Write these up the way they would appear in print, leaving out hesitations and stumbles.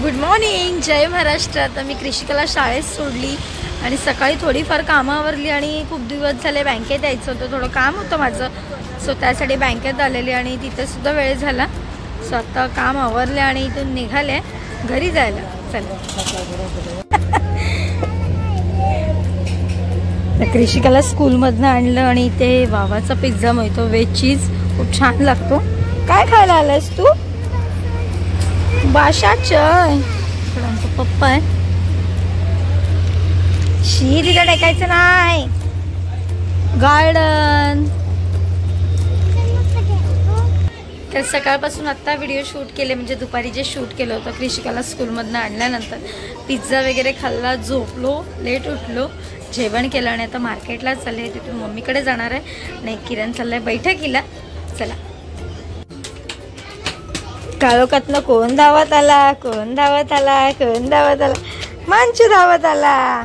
Good morning, जय महाराष्ट्र. आता मी कृषिकाला शाळेत सोडली आणि सकाळी थोडीफार कामं आवरली आणि खूप दिवस झाले बँकेत यायचं होतं, थोडं काम होतं माझं. सो त्यासाठी बँकेत आलेली आणि तिथे सुद्धा वेळ झाला. सो आता काम आवरले आणि इथून निघाले घरी जायला. चला कृषिकाला स्कूलमधनं आणलं आणि इथे वावाचा पिझ्झा मिळतो, वेज चीज, खूप छान लागतो. काय खायला आलायस तू? बाशाच आमचा पप्पा आहे. शी तिला टेकायचं नाही. गार्डन. तर सकाळपासून आत्ता व्हिडिओ शूट केले, म्हणजे दुपारी जे शूट केलं होतं कृषिकाला स्कूलमधनं आणल्यानंतर. पिझ्झा वगैरे खाल्ला, झोपलो, लेट उठलो, जेवण केलं आणि आता मार्केटला चालले. तिथून मम्मीकडे जाणार आहे आणि किरण चाललाय बैठकीला. चला. काळोखातनं कोण धावत आला, कोण धावत आला, कोण धावत आला? मांचू धावत आला.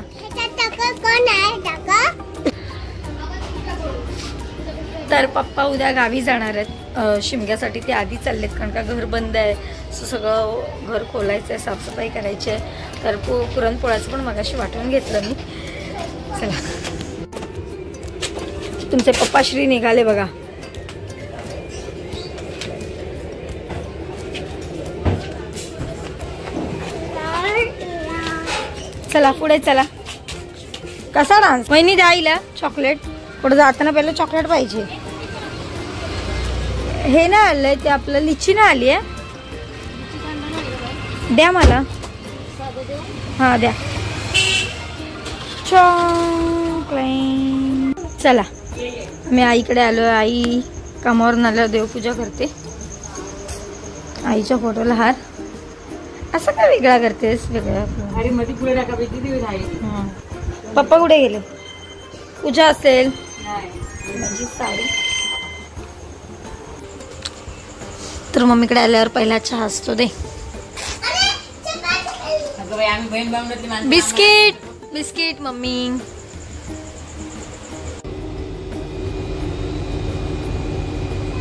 तर पप्पा उद्या गावी जाणार आहेत शिमग्यासाठी. ते आधी चाललेत कारण का घर बंद आहे. सगळं घर खोलायचं आहे, साफसफाई करायची आहे. तर पुरणपोळ्याचं पण मगाशी वाटून घेतलं मी. चला, तुमचे पप्पा श्री निघाले बघा. चला पुढे चला. कसा डान्स? वहिनी द्यायला चॉकलेट. पुढे जाताना पहिलं चॉकलेट पाहिजे. हे ना आलंय ते आपलं, लिची ना आली आहे. द्या मला. हा द्या चॉकलेट. चला मी आईकडे आलो. आई कामावरून आल्यावर देवपूजा करते. आईच्या फोटोला हार. असं काय वेगळा करतेस? वेगळा. पप्पा कुठे गेले? पूजा असेल. माझी साडी. तर मम्मीकडे आल्यावर पहिला चहा असतो. दे बिस्किट. Biscuit mummy.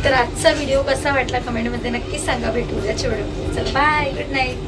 तर आजचा व्हिडिओ कसा वाटला कमेंटमध्ये नक्की सांगा. भेटू उद्याच्या व्हिडिओ. चल बाय, गुड नाईट.